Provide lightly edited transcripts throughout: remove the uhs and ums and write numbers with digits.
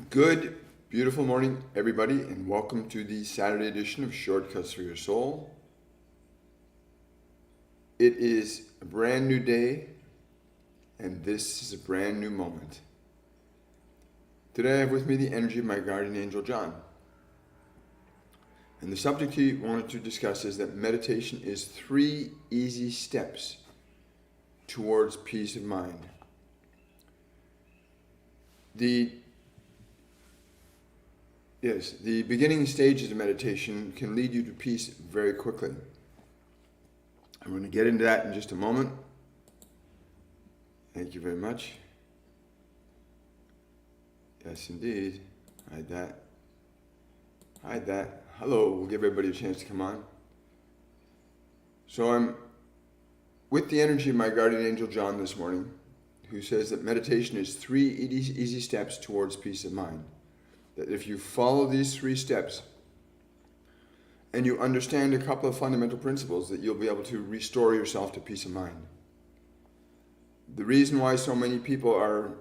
Good, beautiful morning, everybody, and welcome to the Saturday edition of Shortcuts for Your Soul. It is a brand new day, and this is a brand new moment. Today I have with me the energy of my guardian angel, John. And the subject he wanted to discuss is that meditation is 3 easy steps towards peace of mind. The beginning stages of meditation can lead you to peace very quickly. I'm going to get into that in just a moment. Thank you very much. Yes, indeed. Hide that. Hide that. Hello, we'll give everybody a chance to come on. So I'm with the energy of my guardian angel, John, this morning, who says that meditation is 3 easy steps towards peace of mind. That if you follow these 3 steps and you understand a couple of fundamental principles, that you'll be able to restore yourself to peace of mind. The reason why so many people are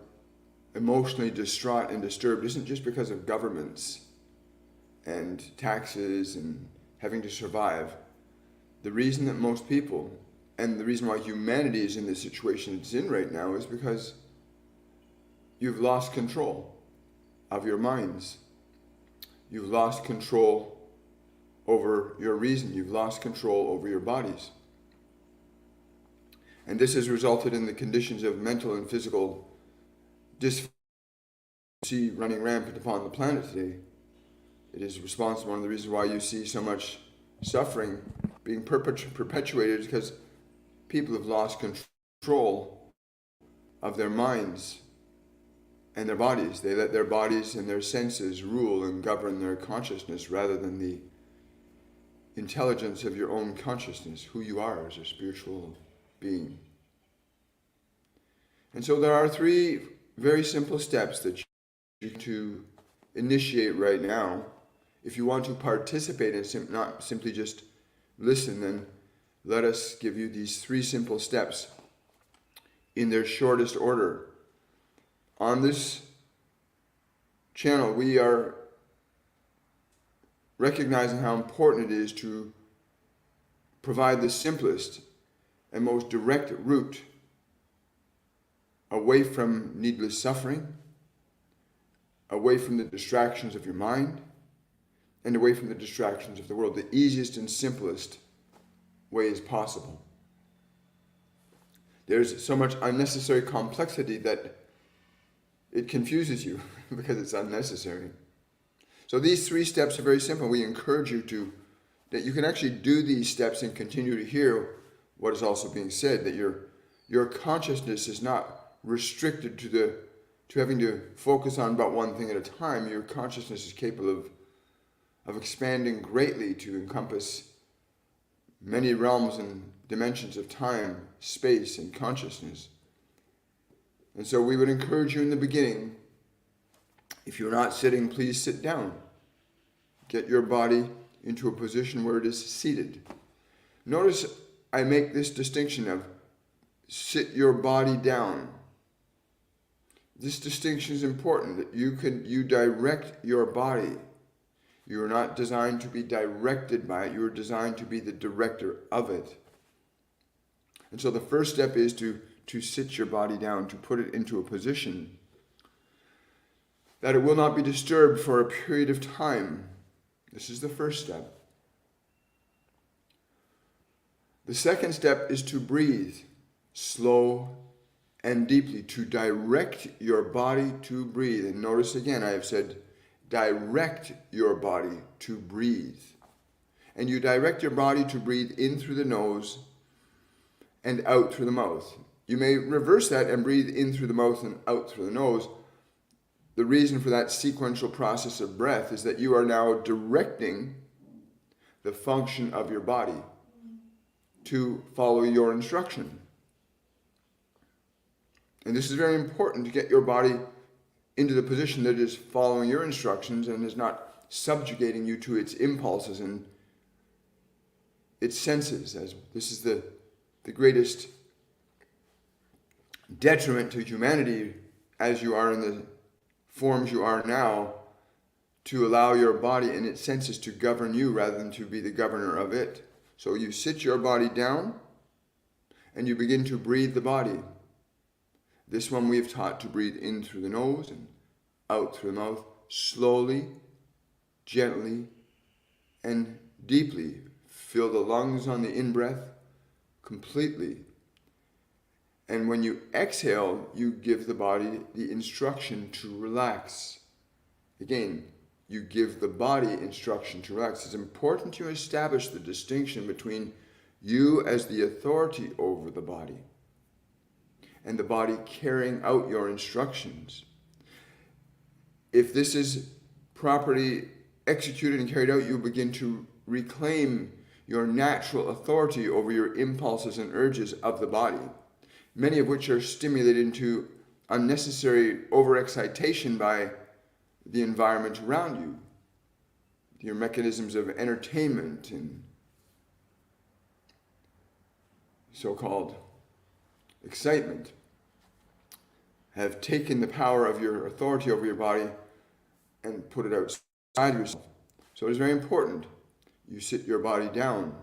emotionally distraught and disturbed isn't just because of governments and taxes and having to survive. The reason that most people, and the reason why humanity is in the situation it's in right now, is because you've lost control of your minds. You've lost control over your reason. You've lost control over your bodies. And this has resulted in the conditions of mental and physical dysfunction you see running rampant upon the planet today. It is responsible, one of the reasons why you see so much suffering being perpetuated, because people have lost control of their minds and their bodies. They let their bodies and their senses rule and govern their consciousness rather than the intelligence of your own consciousness, who you are as a spiritual being. And so there are 3 very simple steps that you to initiate right now. If you want to participate and not simply just listen, then let us give you these 3 simple steps in their shortest order. On this channel, we are recognizing how important it is to provide the simplest and most direct route away from needless suffering, away from the distractions of your mind, and away from the distractions of the world. The easiest and simplest way is possible. There's so much unnecessary complexity that it confuses you because it's unnecessary. So these 3 steps are very simple. We encourage you that you can actually do these steps and continue to hear what is also being said, that your consciousness is not restricted to having to focus on about one thing at a time. Your consciousness is capable of expanding greatly to encompass many realms and dimensions of time, space, and consciousness. And so we would encourage you in the beginning, if you're not sitting, please sit down. Get your body into a position where it is seated. Notice I make this distinction of sit your body down. This distinction is important, that you direct your body. You are not designed to be directed by it. You are designed to be the director of it. And so the first step is to sit your body down, to put it into a position that it will not be disturbed for a period of time. This is the first step. The second step is to breathe slow and deeply, to direct your body to breathe. And notice again, I have said, direct your body to breathe. And you direct your body to breathe in through the nose and out through the mouth. You may reverse that and breathe in through the mouth and out through the nose. The reason for that sequential process of breath is that you are now directing the function of your body to follow your instruction. And this is very important, to get your body into the position that is following your instructions and is not subjugating you to its impulses and its senses. As this is the greatest detriment to humanity, as you are in the forms you are now, to allow your body and its senses to govern you rather than to be the governor of it. So you sit your body down and you begin to breathe the body. This one we have taught to breathe in through the nose and out through the mouth, slowly, gently, and deeply. Fill the lungs on the in-breath completely. And when you exhale, you give the body the instruction to relax. Again, you give the body instruction to relax. It's important to establish the distinction between you as the authority over the body and the body carrying out your instructions. If this is properly executed and carried out, you begin to reclaim your natural authority over your impulses and urges of the body, many of which are stimulated into unnecessary overexcitation by the environment around you. Your mechanisms of entertainment and so-called excitement have taken the power of your authority over your body and put it outside yourself. So it is very important you sit your body down.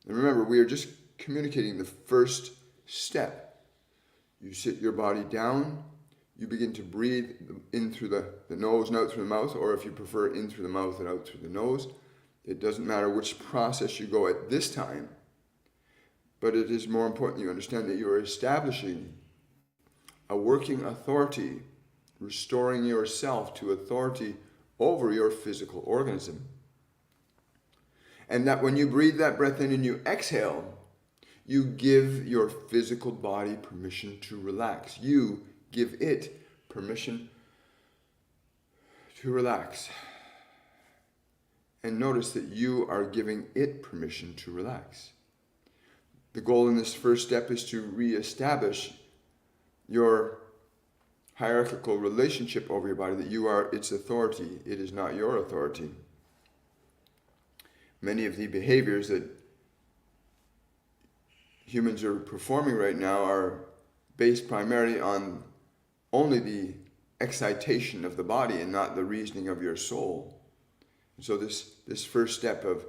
And remember, we are just communicating the first step. You sit your body down, you begin to breathe in through the nose and out through the mouth, or if you prefer, in through the mouth and out through the nose. It doesn't matter which process you go at this time, but it is more important you understand that you are establishing a working authority, restoring yourself to authority over your physical organism. And that when you breathe that breath in and you exhale, you give your physical body permission to relax. You give it permission to relax. And notice that you are giving it permission to relax. The goal in this first step is to reestablish your hierarchical relationship over your body, that you are its authority. It is not your authority. Many of the behaviors that humans are performing right now are based primarily on only the excitation of the body and not the reasoning of your soul. And so this first step of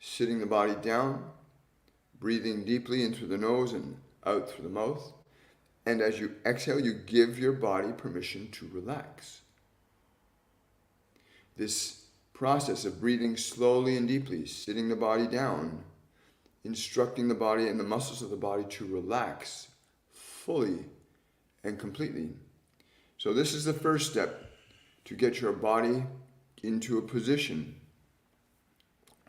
sitting the body down, breathing deeply in through the nose and out through the mouth, and as you exhale, you give your body permission to relax. This process of breathing slowly and deeply, sitting the body down, instructing the body and the muscles of the body to relax fully and completely. So this is the first step to get your body into a position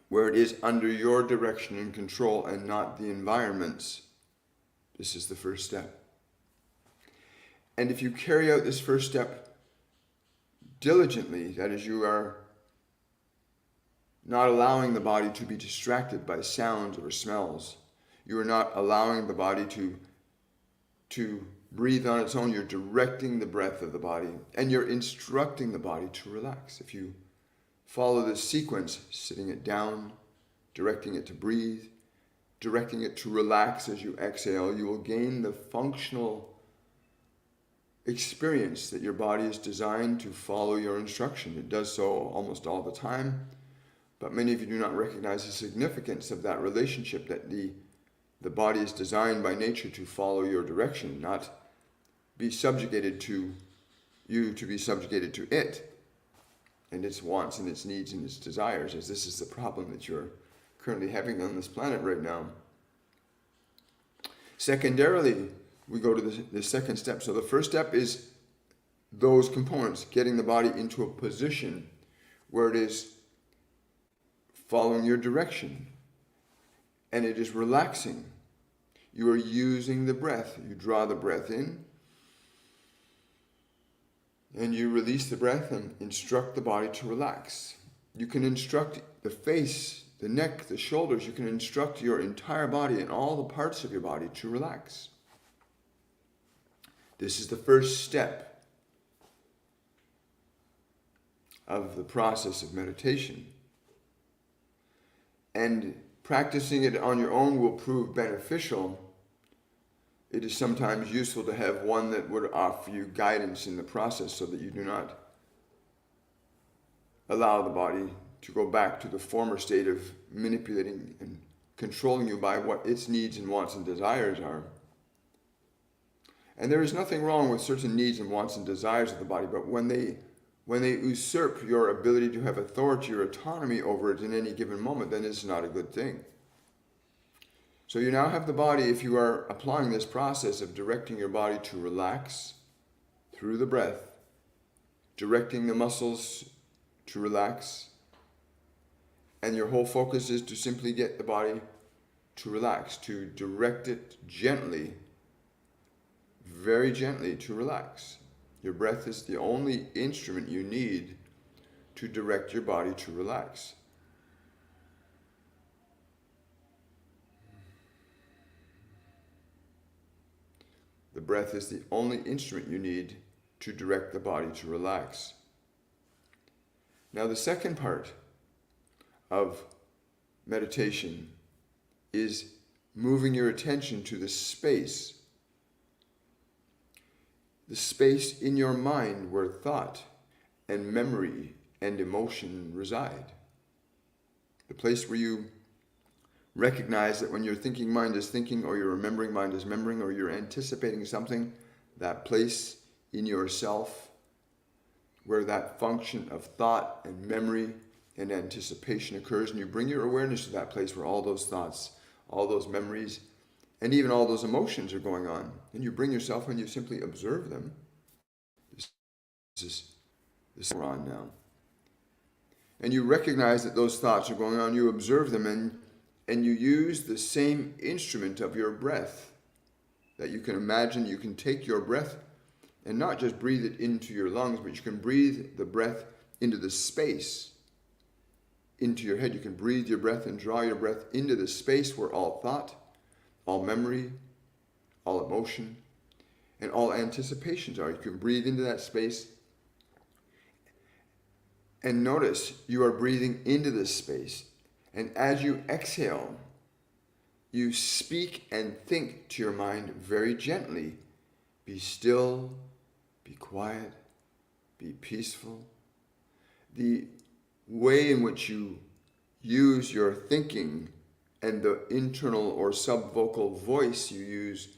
where it is under your direction and control and not the environment's. This is the first step. And if you carry out this first step diligently, that is, you are not allowing the body to be distracted by sounds or smells. You are not allowing the body to breathe on its own. You're directing the breath of the body, and you're instructing the body to relax. If you follow this sequence, sitting it down, directing it to breathe, directing it to relax as you exhale, you will gain the functional experience that your body is designed to follow your instruction. It does so almost all the time. But many of you do not recognize the significance of that relationship, that the body is designed by nature to follow your direction, not be subjugated to you, to be subjugated to it and its wants and its needs and its desires, as this is the problem that you're currently having on this planet right now. Secondarily, we go to the second step. So the first step is those components, getting the body into a position where it is following your direction, and it is relaxing. You are using the breath. You draw the breath in, and you release the breath and instruct the body to relax. You can instruct the face, the neck, the shoulders. You can instruct your entire body and all the parts of your body to relax. This is the first step of the process of meditation. And practicing it on your own will prove beneficial, it is sometimes useful to have one that would offer you guidance in the process so that you do not allow the body to go back to the former state of manipulating and controlling you by what its needs and wants and desires are. And there is nothing wrong with certain needs and wants and desires of the body, but when they usurp your ability to have authority or autonomy over it in any given moment, then it's not a good thing. So you now have the body, if you are applying this process of directing your body to relax through the breath, directing the muscles to relax, and your whole focus is to simply get the body to relax, to direct it gently, very gently to relax. Your breath is the only instrument you need to direct your body to relax. The breath is the only instrument you need to direct the body to relax. Now, the second part of meditation is moving your attention to the space in your mind where thought and memory and emotion reside. The place where you recognize that when your thinking mind is thinking, or your remembering mind is remembering, or you're anticipating something, that place in yourself where that function of thought and memory and anticipation occurs, and you bring your awareness to that place where all those thoughts, all those memories, and even all those emotions are going on. And you bring yourself and you simply observe them. This is we're on now. And you recognize that those thoughts are going on, you observe them, and you use the same instrument of your breath that you can imagine. You can take your breath and not just breathe it into your lungs, but you can breathe the breath into the space, into your head. You can breathe your breath and draw your breath into the space where all thought, all memory, all emotion, and all anticipations are. You can breathe into that space and notice you are breathing into this space. And as you exhale, you speak and think to your mind very gently. Be still, be quiet, be peaceful. The way in which you use your thinking and the internal or subvocal voice you use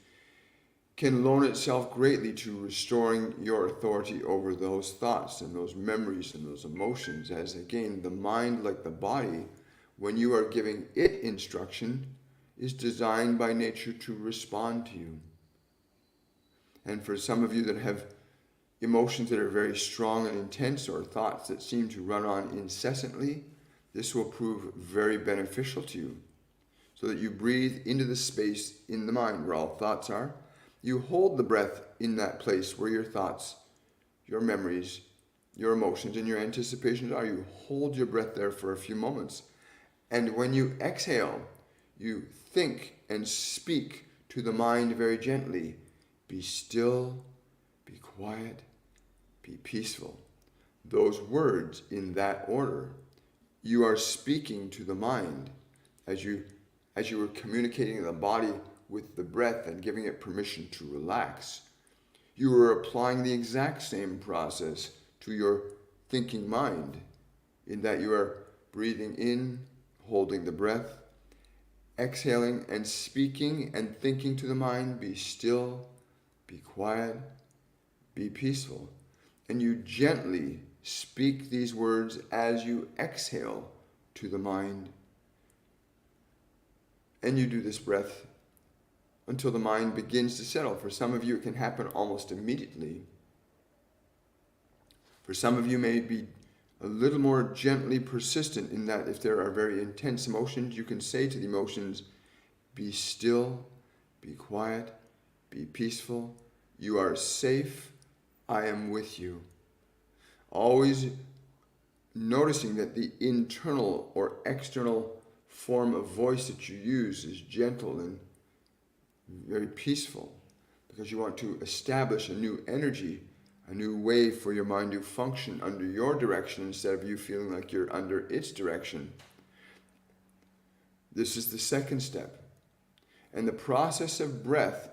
can loan itself greatly to restoring your authority over those thoughts and those memories and those emotions, as again, the mind, like the body, when you are giving it instruction, is designed by nature to respond to you. And for some of you that have emotions that are very strong and intense, or thoughts that seem to run on incessantly, this will prove very beneficial to you. So that you breathe into the space in the mind where all thoughts are. You hold the breath in that place where your thoughts, your memories, your emotions, and your anticipations are. You hold your breath there for a few moments. And when you exhale, you think and speak to the mind very gently. Be still, be quiet, be peaceful. Those words in that order, you are speaking to the mind as you were communicating the body with the breath and giving it permission to relax. You are applying the exact same process to your thinking mind, in that you are breathing in, holding the breath, exhaling and speaking and thinking to the mind, be still, be quiet, be peaceful. And you gently speak these words as you exhale to the mind. And you do this breath until the mind begins to settle. For some of you, it can happen almost immediately. For some of you, may be a little more gently persistent, in that if there are very intense emotions, you can say to the emotions, be still, be quiet, be peaceful. You are safe. I am with you. Always noticing that the internal or external form of voice that you use is gentle and very peaceful, because you want to establish a new energy, a new way for your mind to function under your direction instead of you feeling like you're under its direction. This is the second step. And the process of breath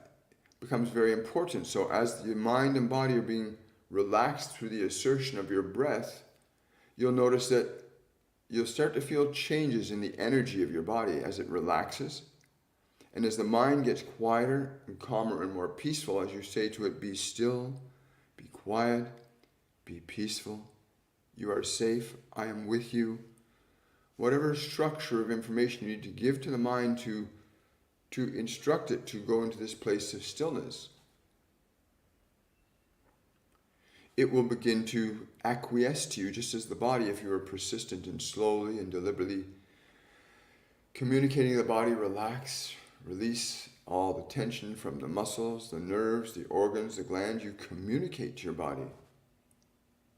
becomes very important. So as the mind and body are being relaxed through the assertion of your breath, you'll notice that you'll start to feel changes in the energy of your body as it relaxes. And as the mind gets quieter and calmer and more peaceful, as you say to it, be still, be quiet, be peaceful, you are safe, I am with you. Whatever structure of information you need to give to the mind to instruct it to go into this place of stillness, it will begin to acquiesce to you, just as the body, if you are persistent and slowly and deliberately communicating to the body, relax, release all the tension from the muscles, the nerves, the organs, the glands. You communicate to your body.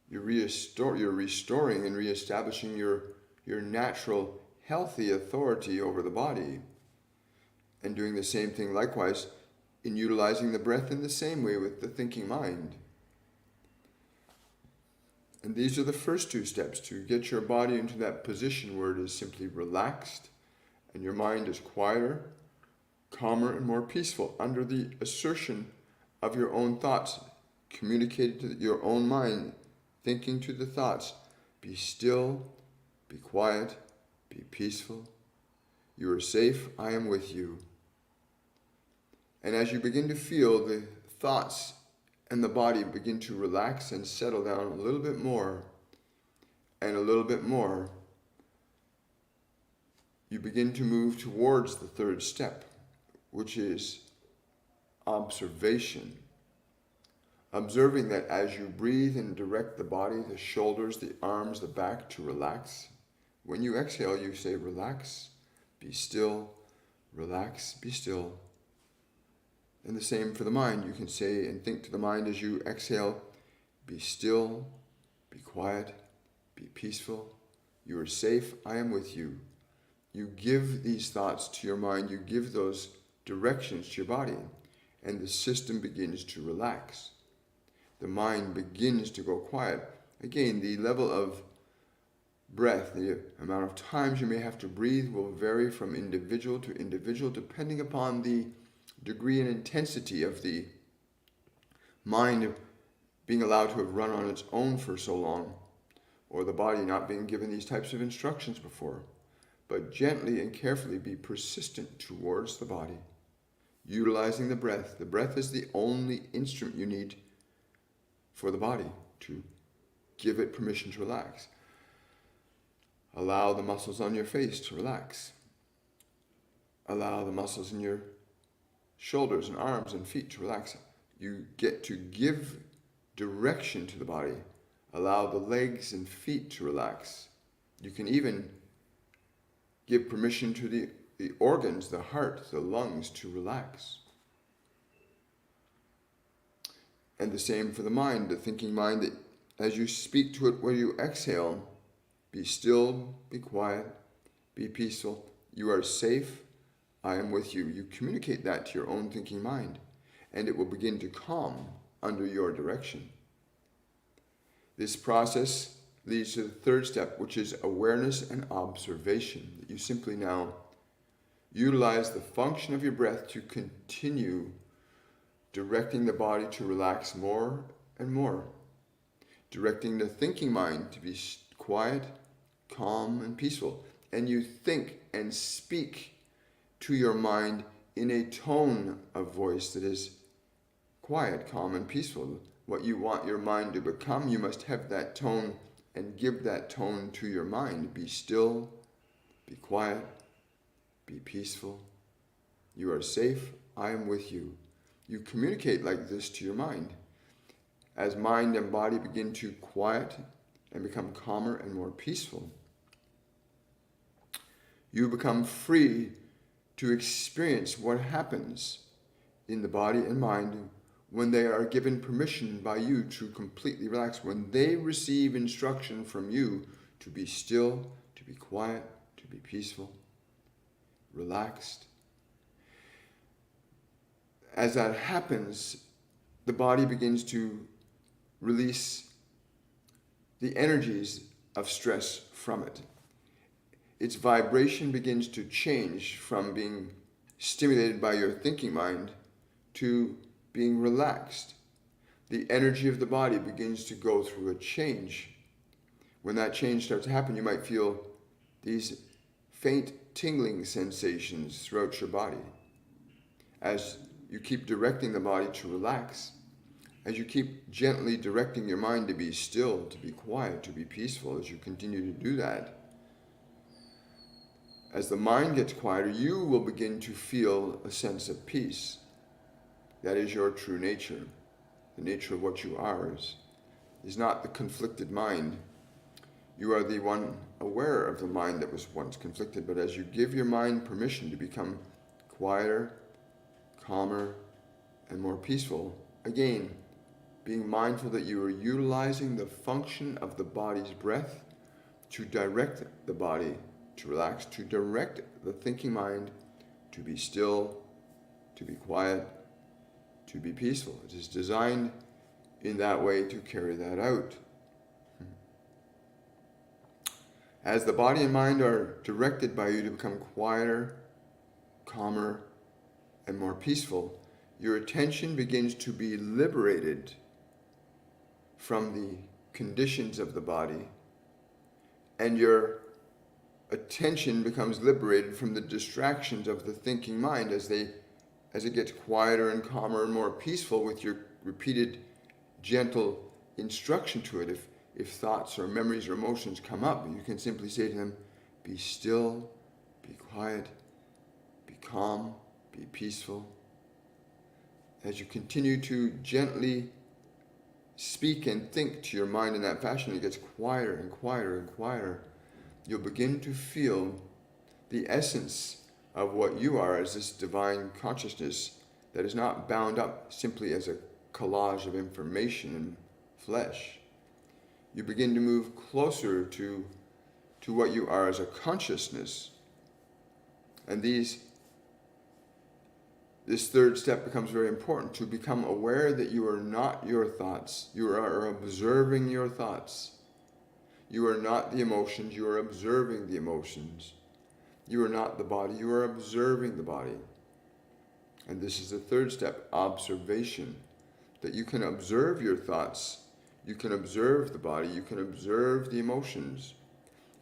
You're restoring and reestablishing your natural, healthy authority over the body. And doing the same thing likewise in utilizing the breath in the same way with the thinking mind. And these are the first two steps to get your body into that position where it is simply relaxed and your mind is quieter, calmer, and more peaceful under the assertion of your own thoughts, communicated to your own mind, thinking to the thoughts, be still, be quiet, be peaceful. You are safe, I am with you. And as you begin to feel the thoughts and the body begin to relax and settle down a little bit more and a little bit more, you begin to move towards the third step, which is observation. Observing that as you breathe and direct the body, the shoulders, the arms, the back to relax. When you exhale, you say, relax, be still, relax, be still. And the same for the mind. You can say and think to the mind as you exhale, be still, be quiet, be peaceful. You are safe, I am with you. You give these thoughts to your mind, you give those directions to your body, and the system begins to relax. The mind begins to go quiet. Again, the level of breath, the amount of times you may have to breathe will vary from individual to individual depending upon the degree and intensity of the mind being allowed to have run on its own for so long, or the body not being given these types of instructions before. But gently and carefully be persistent towards the body, utilizing the breath. The breath is the only instrument you need for the body to give it permission to relax. Allow the muscles on your face to relax. Allow the muscles in your shoulders and arms and feet to relax. You get to give direction to the body. Allow the legs and feet to relax. You can even give permission to the organs, the heart, the lungs to relax. And the same for the mind, the thinking mind, that as you speak to it when you exhale, be still, be quiet, be peaceful. You are safe, I am with you. You communicate that to your own thinking mind, and it will begin to calm under your direction. This process leads to the third step, which is awareness and observation. You simply now utilize the function of your breath to continue directing the body to relax more and more, directing the thinking mind to be quiet, calm, and peaceful. And you think and speak to your mind in a tone of voice that is quiet, calm, and peaceful. What you want your mind to become, you must have that tone and give that tone to your mind. Be still, be quiet, be peaceful. You are safe, I am with you. You communicate like this to your mind. As mind and body begin to quiet and become calmer and more peaceful, you become free to experience what happens in the body and mind when they are given permission by you to completely relax, when they receive instruction from you to be still, to be quiet, to be peaceful, relaxed. As that happens, the body begins to release the energies of stress from it. Its vibration begins to change from being stimulated by your thinking mind to being relaxed. The energy of the body begins to go through a change. When that change starts to happen, you might feel these faint tingling sensations throughout your body. As you keep directing the body to relax, as you keep gently directing your mind to be still, to be quiet, to be peaceful, as you continue to do that, as the mind gets quieter, you will begin to feel a sense of peace. That is your true nature. The nature of what you are is not the conflicted mind. You are the one aware of the mind that was once conflicted, but as you give your mind permission to become quieter, calmer, and more peaceful, again, being mindful that you are utilizing the function of the body's breath to direct the body to relax, to direct the thinking mind to be still, to be quiet, to be peaceful. It is designed in that way to carry that out. As the body and mind are directed by you to become quieter, calmer, and more peaceful, your attention begins to be liberated from the conditions of the body, and your attention becomes liberated from the distractions of the thinking mind as it gets quieter and calmer and more peaceful with your repeated gentle instruction to it. If thoughts or memories or emotions come up, you can simply say to them, be still, be quiet, be calm, be peaceful. As you continue to gently speak and think to your mind in that fashion, it gets quieter and quieter and quieter. You'll begin to feel the essence of what you are as this divine consciousness that is not bound up simply as a collage of information and flesh. You begin to move closer to what you are as a consciousness. And this third step becomes very important, to become aware that you are not your thoughts. You are observing your thoughts. You are not the emotions, you are observing the emotions. You are not the body, you are observing the body. And this is the third step, observation. That you can observe your thoughts, you can observe the body, you can observe the emotions.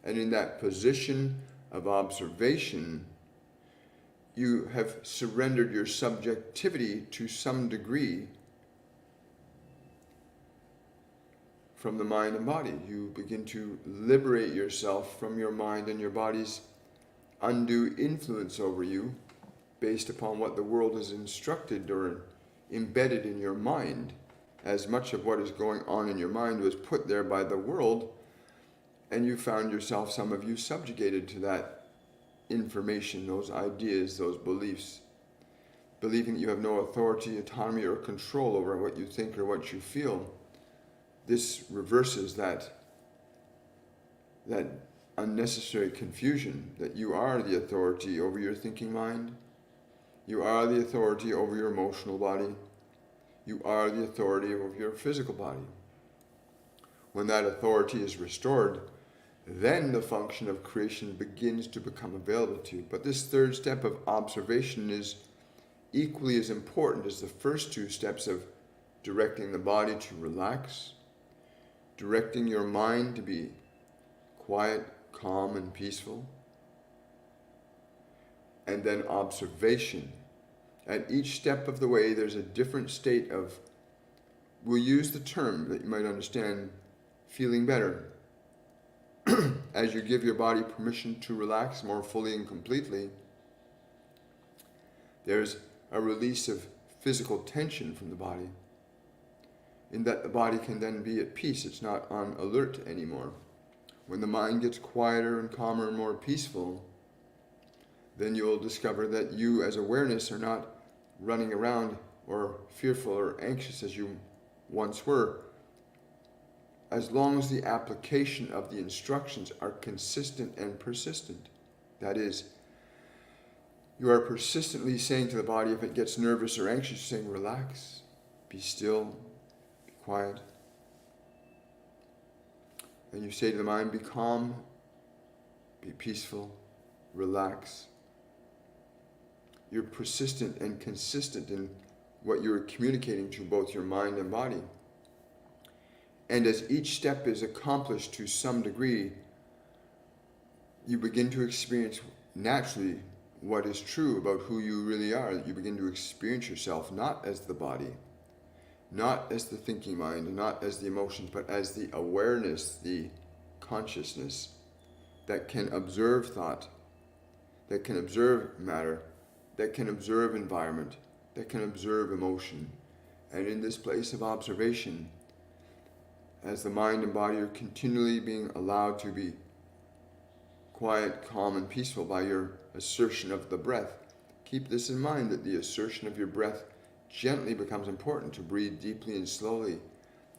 And in that position of observation, you have surrendered your subjectivity to some degree from the mind and body. You begin to liberate yourself from your mind and your body's undue influence over you based upon what the world has instructed or embedded in your mind. As much of what is going on in your mind was put there by the world, and you found yourself, some of you, subjugated to that information, those ideas, those beliefs, believing that you have no authority, autonomy, or control over what you think or what you feel. This reverses that unnecessary confusion that you are the authority over your thinking mind. You are the authority over your emotional body. You are the authority over your physical body. When that authority is restored, then the function of creation begins to become available to you. But this third step of observation is equally as important as the first two steps of directing the body to relax, directing your mind to be quiet, calm, and peaceful, and then observation. At each step of the way, there's a different state of, we'll use the term that you might understand, feeling better. As you give your body permission to relax more fully and completely, there's a release of physical tension from the body, in that the body can then be at peace. It's not on alert anymore. When the mind gets quieter and calmer and more peaceful, then you'll discover that you as awareness are not running around or fearful or anxious as you once were. As long as the application of the instructions are consistent and persistent. That is, you are persistently saying to the body, if it gets nervous or anxious, you're saying, relax, be still, be quiet. And you say to the mind, be calm, be peaceful, relax. You're persistent and consistent in what you're communicating to both your mind and body. And as each step is accomplished to some degree, you begin to experience naturally what is true about who you really are. You begin to experience yourself not as the body, not as the thinking mind, not as the emotions, but as the awareness, the consciousness that can observe thought, that can observe matter, that can observe environment, that can observe emotion. And in this place of observation, as the mind and body are continually being allowed to be quiet, calm, and peaceful by your assertion of the breath, keep this in mind, that the assertion of your breath gently becomes important. To breathe deeply and slowly,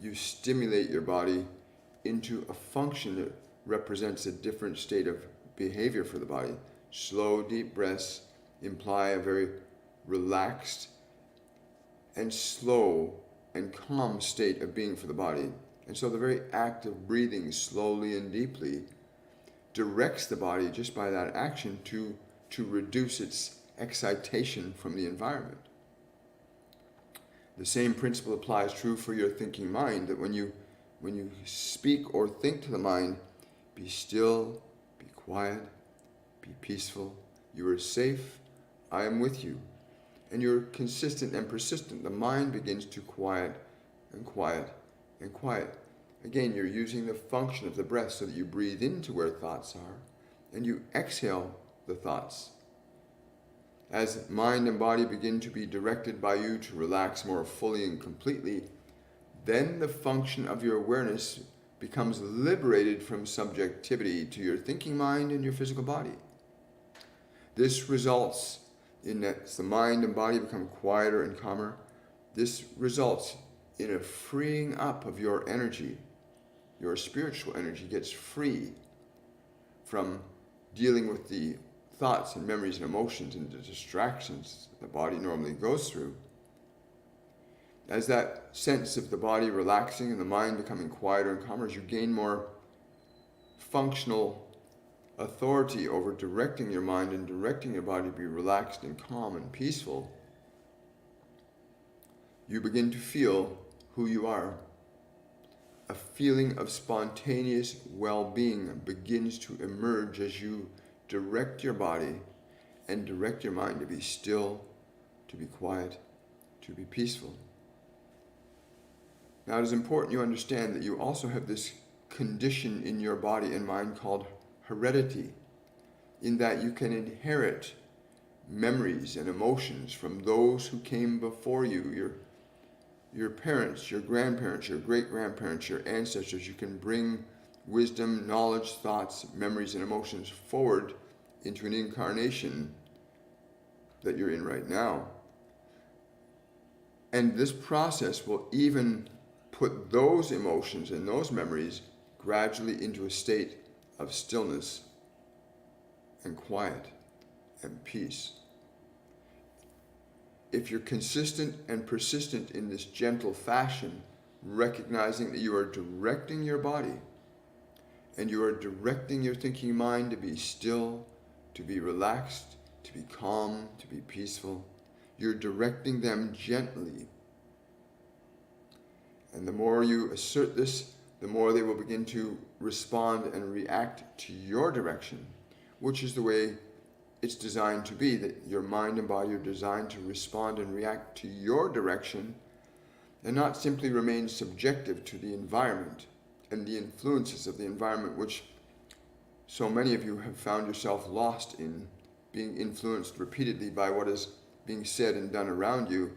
you stimulate your body into a function that represents a different state of behavior for the body. Slow, deep breaths imply a very relaxed and slow and calm state of being for the body. And so the very act of breathing slowly and deeply directs the body just by that action to reduce its excitation from the environment. The same principle applies true for your thinking mind, that when you speak or think to the mind, be still, be quiet, be peaceful, you are safe, I am with you. And you're consistent and persistent. The mind begins to quiet and quiet and quiet. Again, you're using the function of the breath so that you breathe into where thoughts are and you exhale the thoughts. As mind and body begin to be directed by you to relax more fully and completely, then the function of your awareness becomes liberated from subjectivity to your thinking mind and your physical body. This results in that as the mind and body become quieter and calmer, this results in a freeing up of your energy. Your spiritual energy gets free from dealing with the thoughts and memories and emotions and the distractions the body normally goes through. As that sense of the body relaxing and the mind becoming quieter and calmer, as you gain more functional authority over directing your mind and directing your body to be relaxed and calm and peaceful, you begin to feel who you are. A feeling of spontaneous well-being begins to emerge as you direct your body and direct your mind to be still, to be quiet, to be peaceful. Now, it is important you understand that you also have this condition in your body and mind called heredity, in that you can inherit memories and emotions from those who came before you, your parents, your grandparents, your great-grandparents, your ancestors. You can bring wisdom, knowledge, thoughts, memories, and emotions forward into an incarnation that you're in right now. And this process will even put those emotions and those memories gradually into a state of stillness and quiet and peace. If you're consistent and persistent in this gentle fashion, recognizing that you are directing your body and you are directing your thinking mind to be still, to be relaxed, to be calm, to be peaceful, you're directing them gently. And the more you assert this, the more they will begin to respond and react to your direction, which is the way it's designed to be, that your mind and body are designed to respond and react to your direction and not simply remain subjective to the environment and the influences of the environment, which so many of you have found yourself lost in, being influenced repeatedly by what is being said and done around you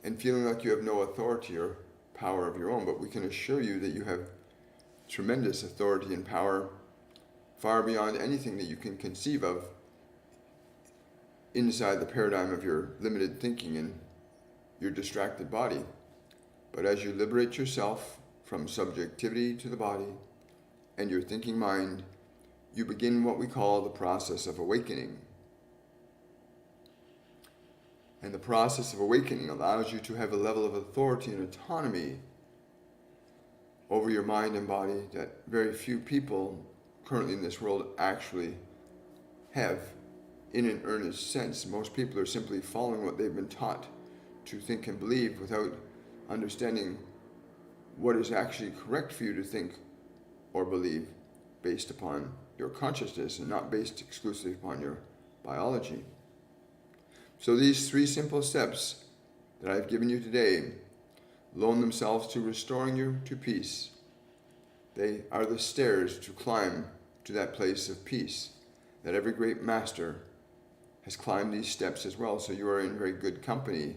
and feeling like you have no authority or power of your own. But we can assure you that you have tremendous authority and power far beyond anything that you can conceive of inside the paradigm of your limited thinking and your distracted body. But as you liberate yourself from subjectivity to the body and your thinking mind, you begin what we call the process of awakening. And the process of awakening allows you to have a level of authority and autonomy over your mind and body that very few people currently in this world actually have in an earnest sense. Most people are simply following what they've been taught to think and believe without understanding what is actually correct for you to think or believe based upon your consciousness and not based exclusively upon your biology. So these 3 simple steps that I've given you today loan themselves to restoring you to peace. They are the stairs to climb to that place of peace, that every great master has climbed these steps as well, so you are in very good company,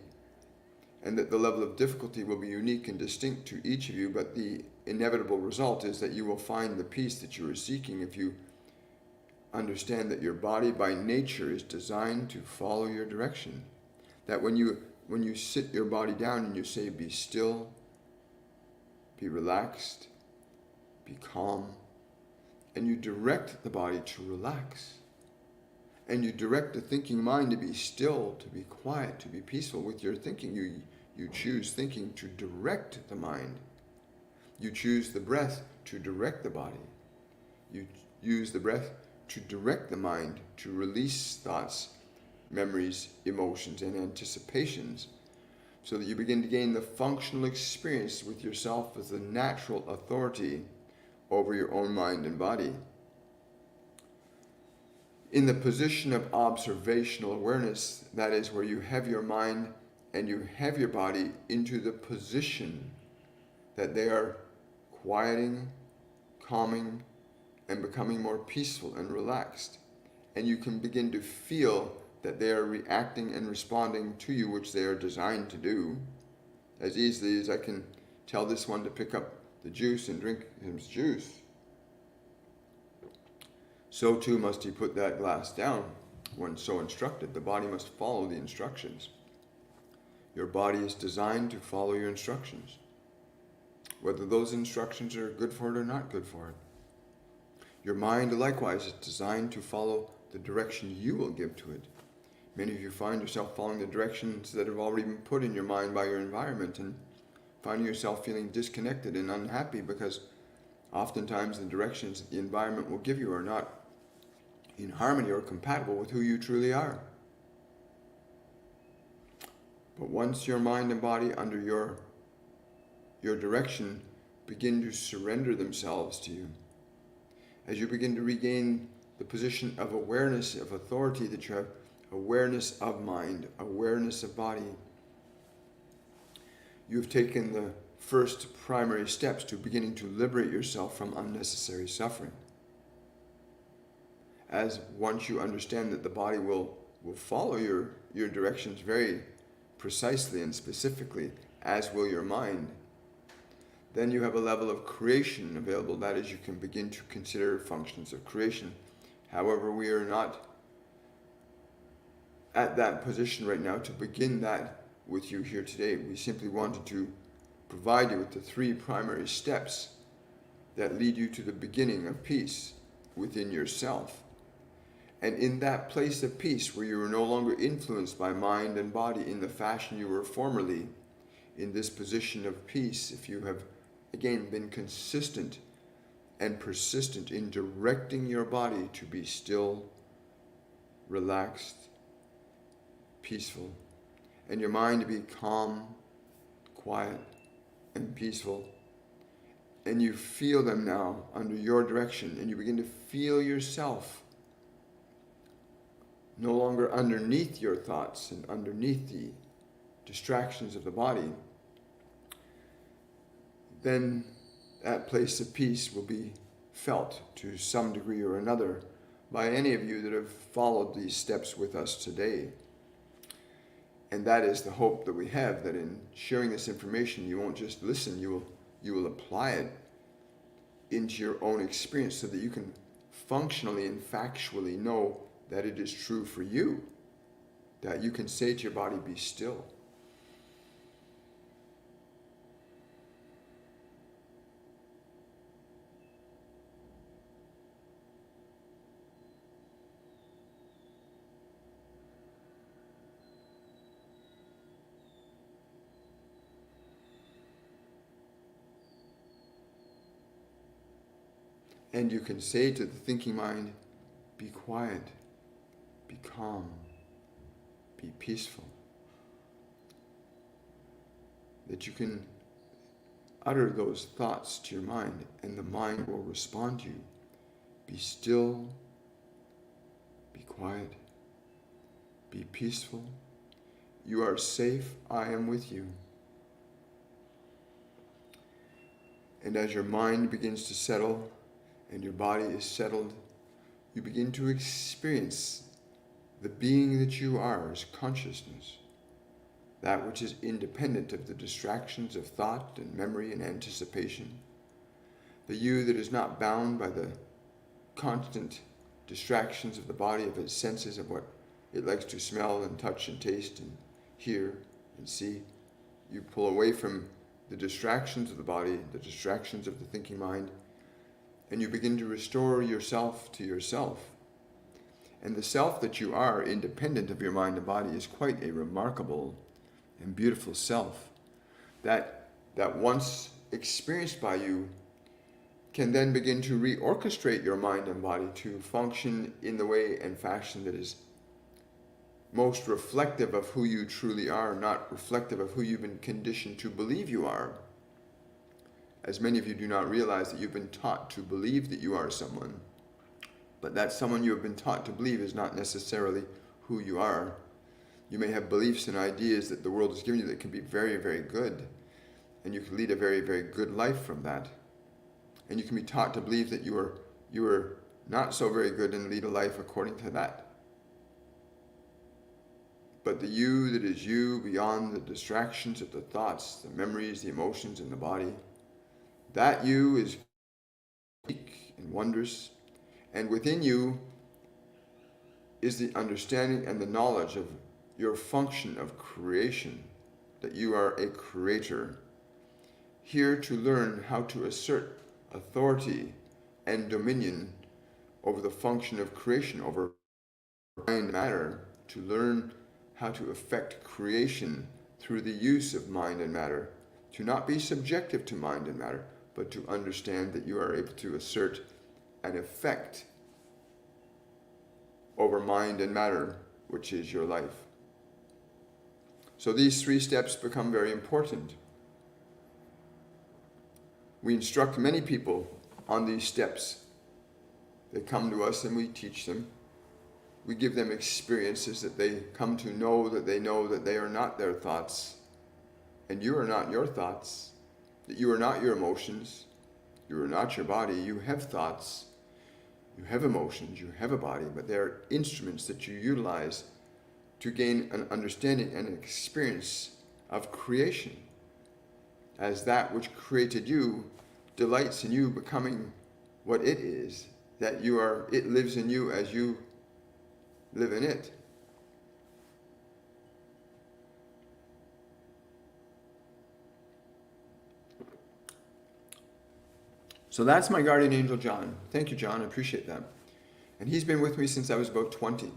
and that the level of difficulty will be unique and distinct to each of you, but the inevitable result is that you will find the peace that you are seeking if you understand that your body by nature is designed to follow your direction. That when you sit your body down and you say, be still, be relaxed, be calm, and you direct the body to relax, and you direct the thinking mind to be still, to be quiet, to be peaceful with your thinking. You choose thinking to direct the mind. You choose the breath to direct the body. You use the breath to direct the mind to release thoughts, memories, emotions, and anticipations, so that you begin to gain the functional experience with yourself as the natural authority over your own mind and body. In the position of observational awareness, that is where you have your mind and you have your body into the position that they are quieting, calming, and becoming more peaceful and relaxed. And you can begin to feel that they are reacting and responding to you, which they are designed to do. As easily as I can tell this one to pick up the juice and drink his juice, so too must he put that glass down when so instructed. The body must follow the instructions. Your body is designed to follow your instructions, whether those instructions are good for it or not good for it. Your mind, likewise, is designed to follow the direction you will give to it. Many of you find yourself following the directions that have already been put in your mind by your environment and finding yourself feeling disconnected and unhappy because oftentimes the directions that the environment will give you are not in harmony or compatible with who you truly are. But once your mind and body under your direction begin to surrender themselves to you, as you begin to regain the position of awareness, of authority, that you have awareness of mind, awareness of body, you've taken the first primary steps to beginning to liberate yourself from unnecessary suffering. As once you understand that the body will follow your directions very precisely and specifically, as will your mind, then you have a level of creation available. That is, you can begin to consider functions of creation. However, we are not at that position right now to begin that with you here today. We simply wanted to provide you with the 3 primary steps that lead you to the beginning of peace within yourself. And in that place of peace where you are no longer influenced by mind and body in the fashion you were formerly, in this position of peace, if you have again been consistent and persistent in directing your body to be still, relaxed, peaceful, and your mind to be calm, quiet, and peaceful, and you feel them now under your direction, and you begin to feel yourself no longer underneath your thoughts and underneath the distractions of the body, then that place of peace will be felt to some degree or another by any of you that have followed these steps with us today. And that is the hope that we have, that in sharing this information, you won't just listen, you will apply it into your own experience so that you can functionally and factually know that it is true for you, that you can say to your body, be still. And you can say to the thinking mind, be quiet, be calm, be peaceful. that you can utter those thoughts to your mind, and the mind will respond to you. Be still, be quiet, be peaceful. You are safe, I am with you. And as your mind begins to settle and your body is settled, you begin to experience the being that you are as consciousness, that which is independent of the distractions of thought and memory and anticipation, the you that is not bound by the constant distractions of the body, of its senses, of what it likes to smell and touch and taste and hear and see. You pull away from the distractions of the body, the distractions of the thinking mind, and you begin to restore yourself to yourself. And the self that you are, independent of your mind and body, is quite a remarkable and beautiful self that once experienced by you can then begin to reorchestrate your mind and body to function in the way and fashion that is most reflective of who you truly are, not reflective of who you've been conditioned to believe you are. As many of you do not realize that you've been taught to believe that you are someone, but that someone you have been taught to believe is not necessarily who you are. You may have beliefs and ideas that the world has given you that can be very, very good, and you can lead a very, very good life from that. And you can be taught to believe that you are not so very good and lead a life according to that. But the you that is you, beyond the distractions of the thoughts, the memories, the emotions, and the body, that you is unique and wondrous, and within you is the understanding and the knowledge of your function of creation, that you are a creator, here to learn how to assert authority and dominion over the function of creation, over mind and matter, to learn how to affect creation through the use of mind and matter, to not be subjective to mind and matter, but to understand that you are able to assert an effect over mind and matter, which is your life. So these 3 steps become very important. We instruct many people on these steps. They come to us and we teach them. We give them experiences that they come to know that they are not their thoughts, and you are not your thoughts, that you are not your emotions, you are not your body. You have thoughts, you have emotions, you have a body, but they are instruments that you utilize to gain an understanding and an experience of creation, as that which created you delights in you becoming what it is, that you are, it lives in you as you live in it. So that's my guardian angel, John. Thank you, John. I appreciate that. And he's been with me since I was about 20.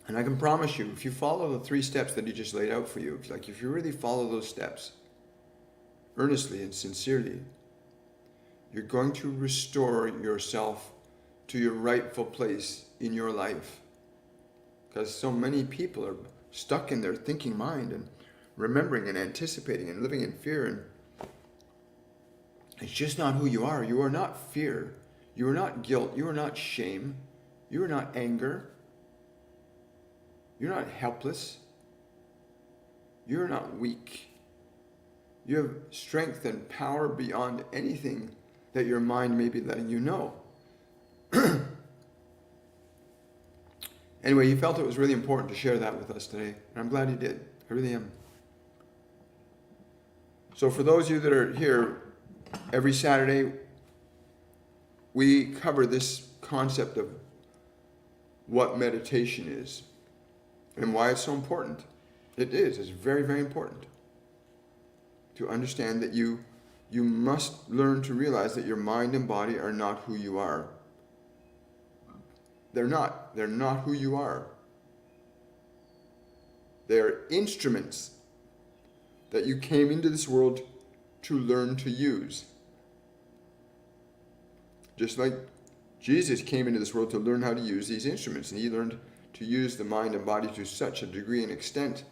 And I can promise you, if you follow the 3 steps that he just laid out for you, if you really follow those steps earnestly and sincerely, you're going to restore yourself to your rightful place in your life. Because so many people are stuck in their thinking mind and remembering and anticipating and living in fear, and it's just not who you are. You are not fear. You are not guilt. You are not shame. You are not anger. You're not helpless. You're not weak. You have strength and power beyond anything that your mind may be letting you know. Anyway, he felt it was really important to share that with us today, and I'm glad he did. I really am. So for those of you that are here, every Saturday, we cover this concept of what meditation is and why it's so important. It is. It's very, very important to understand that you must learn to realize that your mind and body are not who you are. They're not. They're not who you are. They're instruments that you came into this world to learn to use. Just like Jesus came into this world to learn how to use these instruments, and he learned to use the mind and body to such a degree and extent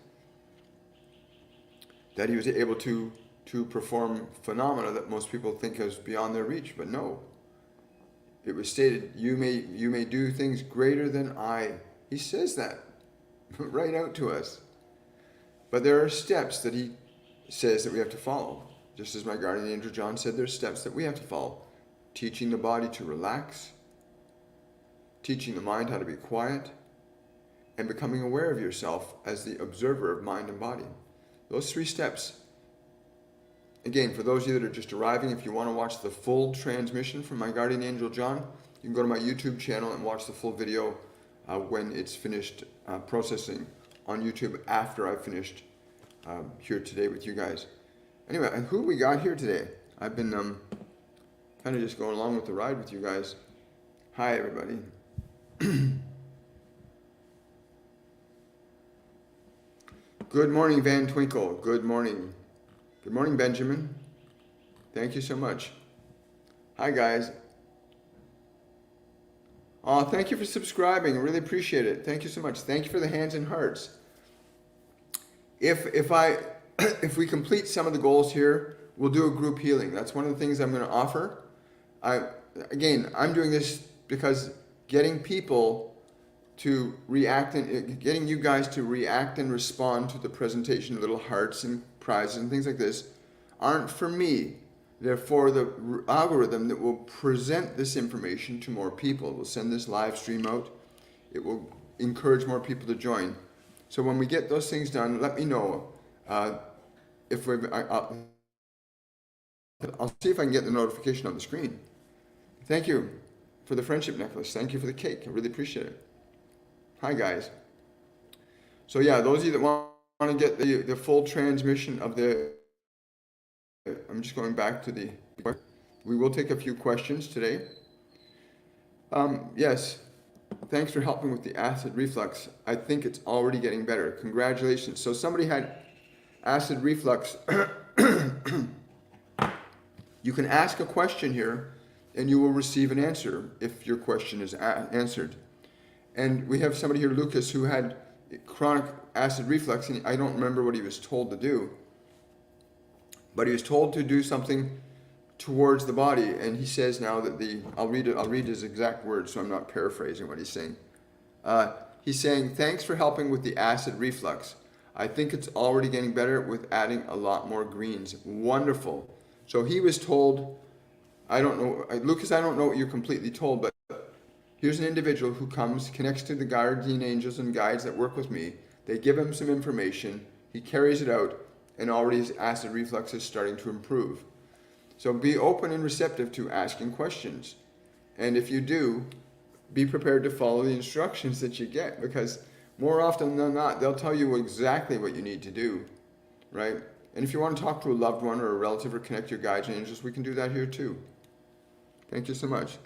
that he was able to perform phenomena that most people think is beyond their reach. But no, it was stated, you may do things greater than I. He says that right out to us. But there are steps that he says that we have to follow. Just as my guardian angel John said, there's steps that we have to follow. Teaching the body to relax, teaching the mind how to be quiet, and becoming aware of yourself as the observer of mind and body. Those 3 steps. Again, for those of you that are just arriving, if you want to watch the full transmission from my guardian angel John, you can go to my YouTube channel and watch the full video when it's finished processing on YouTube after I've finished here today with you guys. Anyway, and who we got here today? I've been kind of just going along with the ride with you guys. Hi, everybody. Good morning, Van Twinkle. Good morning. Good morning, Benjamin. Thank you so much. Hi, guys. Oh, thank you for subscribing. I really appreciate it. Thank you so much. Thank you for the hands and hearts. If we complete some of the goals here, we'll do a group healing. That's one of the things I'm going to offer. I'm doing this because getting people to react and getting you guys to react and respond to the presentation, little hearts and prizes and things like this, aren't for me. They're for the algorithm that will present this information to more people. We'll send this live stream out. It will encourage more people to join. So when we get those things done, let me know. I'll see if I can get the notification on the screen. Thank you for the friendship necklace. Thank you for the cake. I really appreciate it. Hi, guys. So yeah, those of you that want to get the full transmission of I'm just going back to we will take a few questions today. Yes, thanks for helping with the acid reflux. I think it's already getting better. Congratulations. So somebody had acid reflux. You can ask a question here and you will receive an answer if your question is answered. And we have somebody here, Lucas, who had chronic acid reflux, and I don't remember what he was told to do, but he was told to do something towards the body, and he says now that I'll read his exact words, so I'm not paraphrasing what he's saying. He's saying, thanks for helping with the acid reflux. I think it's already getting better with adding a lot more greens. Wonderful. So he was told, I don't know, Lucas, I don't know what you're completely told, but here's an individual who comes, connects to the guardian angels and guides that work with me. They give him some information, he carries it out, and already his acid reflux is starting to improve. So be open and receptive to asking questions. And if you do, be prepared to follow the instructions that you get, because more often than not, they'll tell you exactly what you need to do, right? And if you want to talk to a loved one or a relative or connect your guides and angels, we can do that here too. Thank you so much.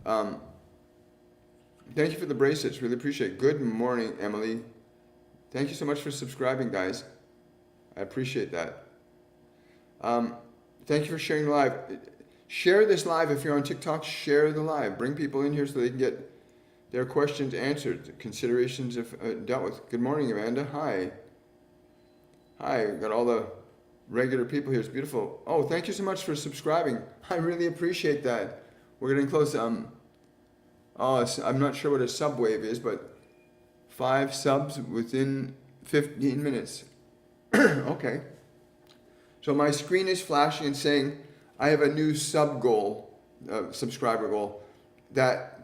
Thank you for the bracelets. Really appreciate it. Good morning, Emily. Thank you so much for subscribing, guys. I appreciate that. Thank you for sharing the live. Share this live. If you're on TikTok, share the live. Bring people in here so they can get their questions answered. Considerations if dealt with. Good morning, Amanda. Hi. Hi. Got all the regular people here. It's beautiful. Oh, thank you so much for subscribing. I really appreciate that. We're getting close. I'm not sure what a subwave is, but 5 subs within 15 minutes. Okay. So my screen is flashing and saying I have a new subscriber goal, that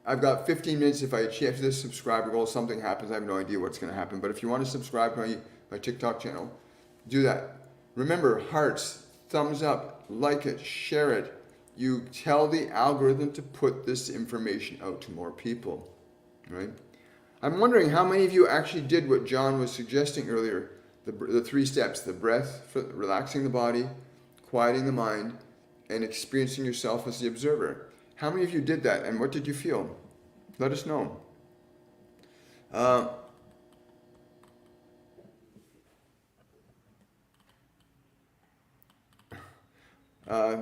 I've got 15 minutes. If I achieve this subscriber goal, something happens. I have no idea what's going to happen. But if you want to subscribe to my TikTok channel, do that. Remember, hearts, thumbs up, like it, share it. You tell the algorithm to put this information out to more people, right? I'm wondering how many of you actually did what John was suggesting earlier, the 3 steps: the breath, relaxing the body, quieting the mind, and experiencing yourself as the observer. How many of you did that, and what did you feel? Let us know.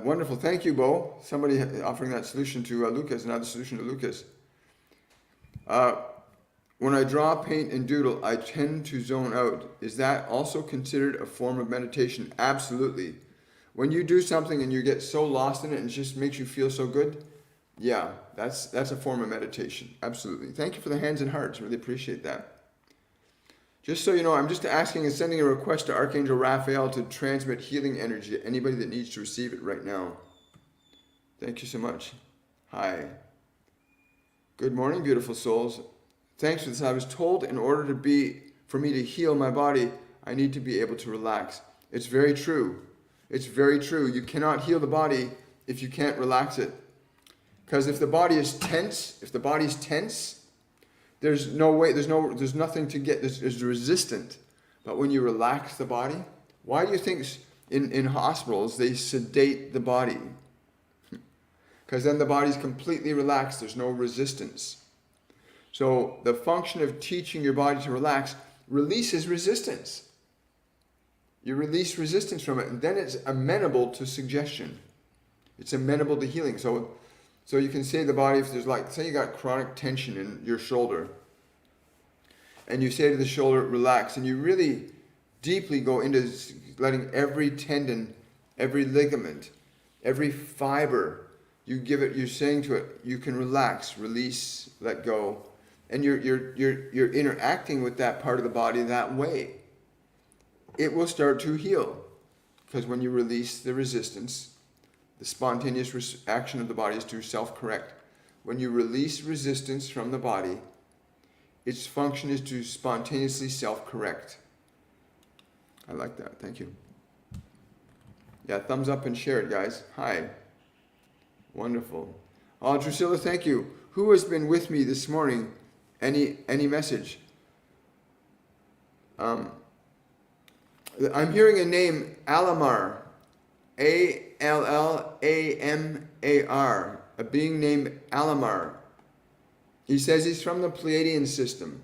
Wonderful. Thank you, Bo. Somebody offering that solution to Lucas, another solution to Lucas. When I draw, paint, and doodle, I tend to zone out. Is that also considered a form of meditation? Absolutely. When you do something and you get so lost in it and it just makes you feel so good, yeah, that's a form of meditation. Absolutely. Thank you for the hands and hearts. Really appreciate that. Just so you know, I'm just asking and sending a request to Archangel Raphael to transmit healing energy to anybody that needs to receive it right now. Thank you so much. Hi. Good morning, beautiful souls. Thanks for this. I was told in order for me to heal my body, I need to be able to relax. It's very true. It's very true. You cannot heal the body if you can't relax it. Because if the body is tense, there's no way, there's nothing to get, there's resistant. But when you relax the body, why do you think in hospitals they sedate the body? Because then the body's completely relaxed, there's no resistance. So the function of teaching your body to relax releases resistance. You release resistance from it, and then it's amenable to suggestion. It's amenable to healing. So you can say to the body, if there's say you got chronic tension in your shoulder, and you say to the shoulder, relax, and you really deeply go into letting every tendon, every ligament, every fiber, you're saying to it, you can relax, release, let go. And you're interacting with that part of the body that way. It will start to heal. Because when you release the resistance, the spontaneous action of the body is to self-correct. When you release resistance from the body, its function is to spontaneously self-correct. I like that. Thank you. Yeah, thumbs up and share it, guys. Hi. Wonderful. Oh, Drusilla, thank you. Who has been with me this morning? Any message? I'm hearing a name, Allamar. Allamar. A being named Allamar. He says he's from the Pleiadian system.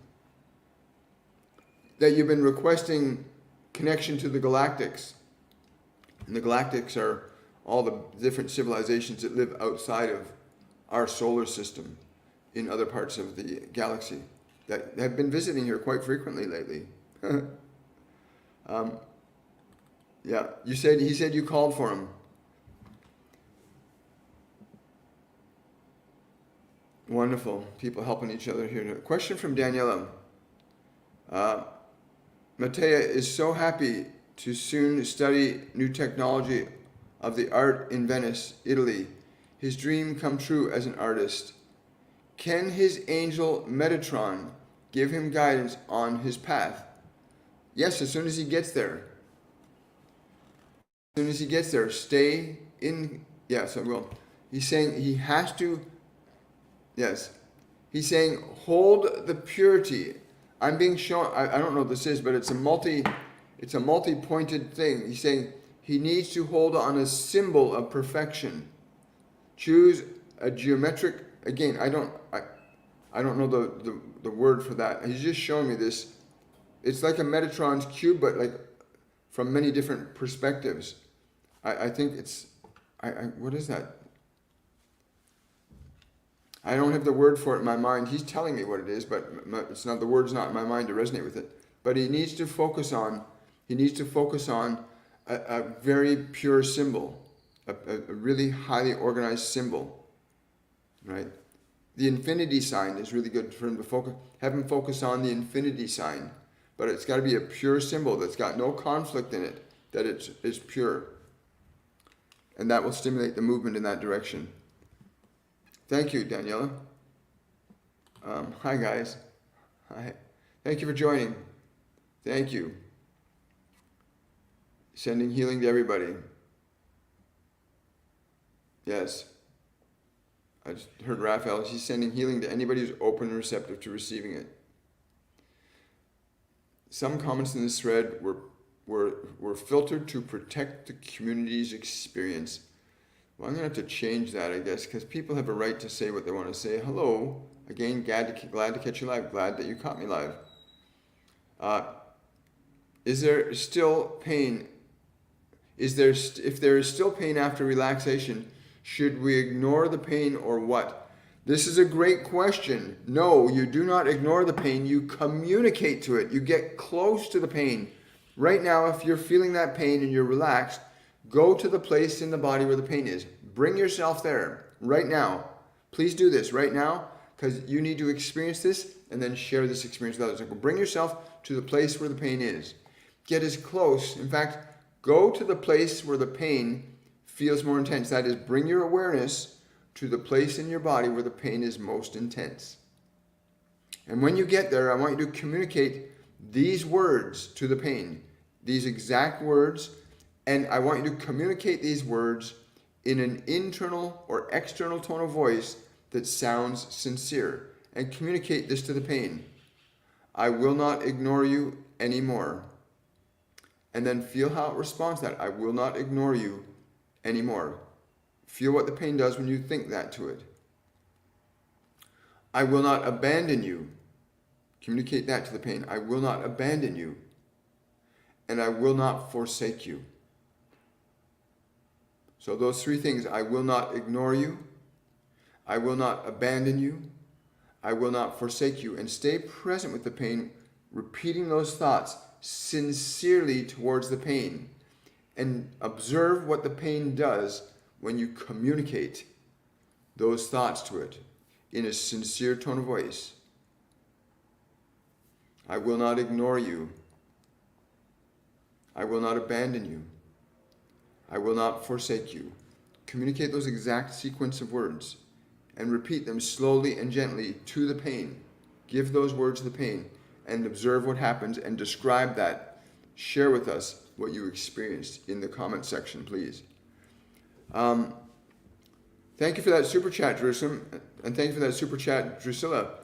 That you've been requesting connection to the galactics. And the galactics are all the different civilizations that live outside of our solar system in other parts of the galaxy that have been visiting here quite frequently lately. Yeah, he said you called for him. Wonderful. People helping each other here. Question from Daniela. Matea is so happy to soon study new technology of the art in Venice, Italy. His dream come true as an artist. Can his angel Metatron give him guidance on his path? Yes, as soon as he gets there. As soon as he gets there, stay in. Yes, I will. He's saying he has to. Yes. He's saying hold the purity. I'm being shown. I don't know what this is, but it's a multi-pointed thing. He's saying he needs to hold on a symbol of perfection. Choose a geometric. Again, I don't know the word for that. He's just showing me this. It's like a Metatron's cube, but like from many different perspectives. I think it's. What is that? I don't have the word for it in my mind. He's telling me what it is, but it's not. The word's not in my mind to resonate with it. But he needs to focus on. A very pure symbol, a really highly organized symbol, right? The infinity sign is really good for him to focus. Have him focus on the infinity sign, but it's got to be a pure symbol that's got no conflict in it. That it's pure, and that will stimulate the movement in that direction. Thank you, Daniela. Hi, guys. Hi. Thank you for joining. Thank you. Sending healing to everybody. Yes. I just heard Raphael. He's sending healing to anybody who's open and receptive to receiving it. Some comments in this thread were filtered to protect the community's experience. Well, I'm going to have to change that, I guess, because people have a right to say what they want to say. Hello. Again, glad to catch you live. Glad that you caught me live. Is there still pain? If there is still pain after relaxation, should we ignore the pain or what? This is a great question. No, you do not ignore the pain. You communicate to it. You get close to the pain. Right now, if you're feeling that pain and you're relaxed, go to the place in the body where the pain is. Bring yourself there right now. Please do this right now, because you need to experience this and then share this experience with others. Like, bring yourself to the place where the pain is. Get as close. In fact, go to the place where the pain feels more intense. That is, bring your awareness to the place in your body where the pain is most intense. And when you get there, I want you to communicate these words to the pain, these exact words, and I want you to communicate these words in an internal or external tone of voice that sounds sincere. And communicate this to the pain. I will not ignore you anymore. And then feel how it responds to that. I will not ignore you anymore. Feel what the pain does when you think that to it. I will not abandon you. Communicate that to the pain. I will not abandon you. And I will not forsake you. So those three things: I will not ignore you, I will not abandon you, I will not forsake you. And stay present with the pain, repeating those thoughts sincerely towards the pain. And observe what the pain does when you communicate those thoughts to it in a sincere tone of voice. I will not ignore you. I will not abandon you. I will not forsake you. Communicate those exact sequence of words and repeat them slowly and gently to the pain. Give those words to the pain and observe what happens and describe that. Share with us what you experienced in the comment section, please. Thank you for that super chat, Jerusalem. And thank you for that super chat, Drusilla.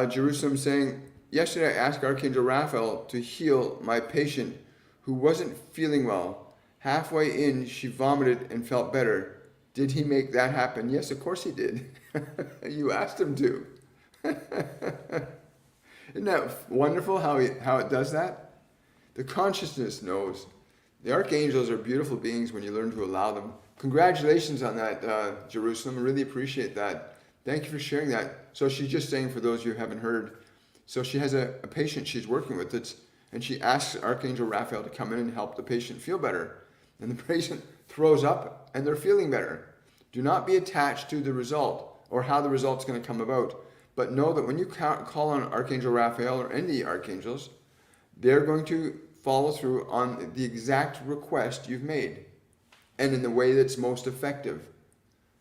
Jerusalem saying, yesterday I asked Archangel Raphael to heal my patient who wasn't feeling well. Halfway in, she vomited and felt better. Did he make that happen? Yes, of course he did. You asked him to. Isn't that wonderful how it does that? The consciousness knows. The archangels are beautiful beings when you learn to allow them. Congratulations on that, Jerusalem. I really appreciate that. Thank you for sharing that. So she's just saying, for those of you who haven't heard, so she has a patient she's working with, and she asks Archangel Raphael to come in and help the patient feel better. And the patient throws up and they're feeling better. Do not be attached to the result or how the result's going to come about. But know that when you call on Archangel Raphael or any archangels, they're going to follow through on the exact request you've made and in the way that's most effective.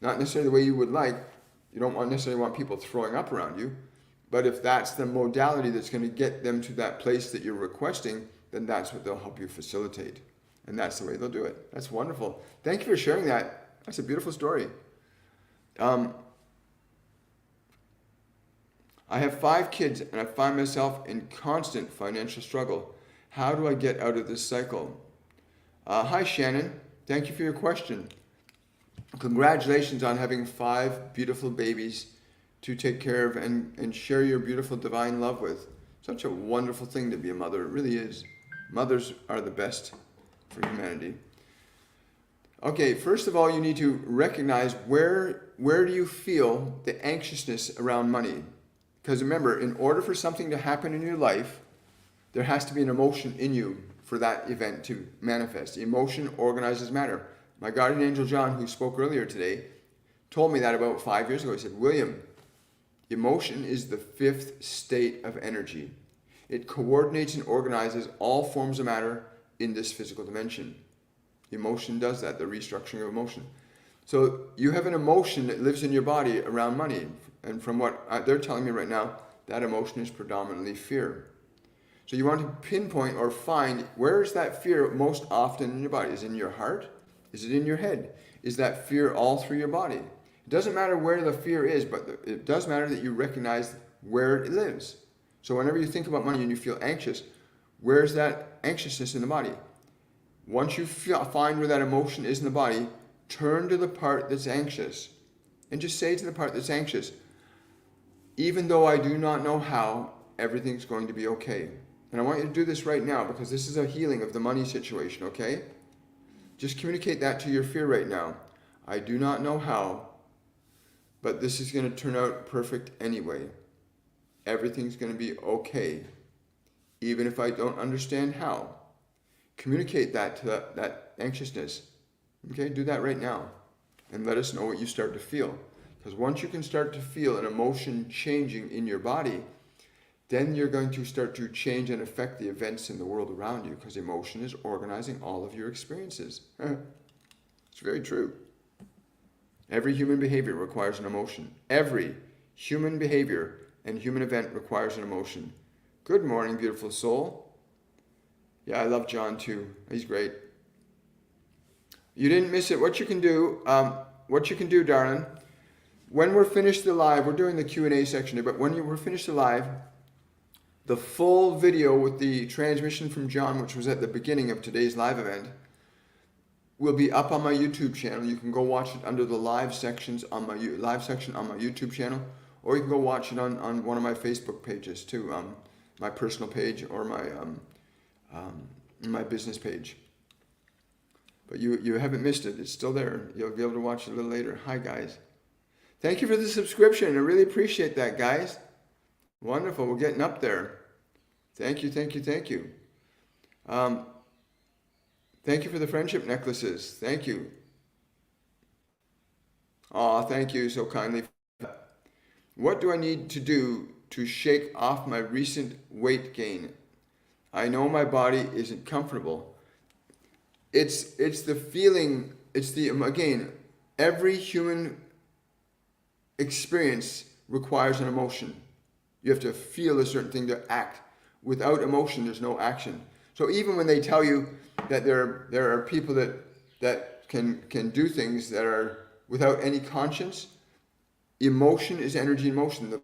Not necessarily the way you would like. You don't necessarily want people throwing up around you. But if that's the modality that's going to get them to that place that you're requesting, then that's what they'll help you facilitate. And that's the way they'll do it. That's wonderful. Thank you for sharing that. That's a beautiful story. I have 5 kids and I find myself in constant financial struggle. How do I get out of this cycle? Hi, Shannon. Thank you for your question. Congratulations on having 5 beautiful babies to take care of and share your beautiful divine love with. Such a wonderful thing to be a mother. It really is. Mothers are the best for humanity. Okay, first of all, you need to recognize where do you feel the anxiousness around money? Because remember, in order for something to happen in your life, there has to be an emotion in you for that event to manifest. The emotion organizes matter. My guardian angel John, who spoke earlier today, told me that about 5 years ago. He said, William, emotion is the 5th state of energy. It coordinates and organizes all forms of matter in this physical dimension. Emotion does that, the restructuring of emotion. So you have an emotion that lives in your body around money. And from what they're telling me right now, that emotion is predominantly fear. So you want to pinpoint or find, where is that fear most often in your body? Is it in your heart? Is it in your head? Is that fear all through your body? It doesn't matter where the fear is, but it does matter that you recognize where it lives. So whenever you think about money and you feel anxious, where's that anxiousness in the body? Once you find where that emotion is in the body, turn to the part that's anxious and just say to the part that's anxious, even though I do not know how, everything's going to be okay. And I want you to do this right now because this is a healing of the money situation, okay? Just communicate that to your fear right now. I do not know how, but this is going to turn out perfect anyway. Everything's going to be okay, even if I don't understand how. Communicate that to that anxiousness. Okay, do that right now, and let us know what you start to feel. Because once you can start to feel an emotion changing in your body, then you're going to start to change and affect the events in the world around you, because emotion is organizing all of your experiences. It's very true. Every human behavior requires an emotion. Every human behavior and human event requires an emotion. Good morning, beautiful soul. Yeah, I love John too. He's great. You didn't miss it. What you can do, darling, when we're finished the live, we're doing the Q&A section here, but when we're finished the live, the full video with the transmission from John, which was at the beginning of today's live event, will be up on my YouTube channel. You can go watch it under the live sections on my section on my YouTube channel, or you can go watch it on one of my Facebook pages too, my personal page or my business page. But you haven't missed it. It's still there. You'll be able to watch it a little later. Hi guys. Thank you for the subscription. I really appreciate that, guys. Wonderful. We're getting up there. Thank you, thank you, thank you. Thank you for the friendship necklaces. Thank you. Aw, thank you so kindly. What do I need to do to shake off my recent weight gain? I know my body isn't comfortable. It's the feeling, again, every human experience requires an emotion. You have to feel a certain thing to act. Without emotion, there's no action. So even when they tell you that there are people that can do things that are without any conscience, emotion is energy in motion.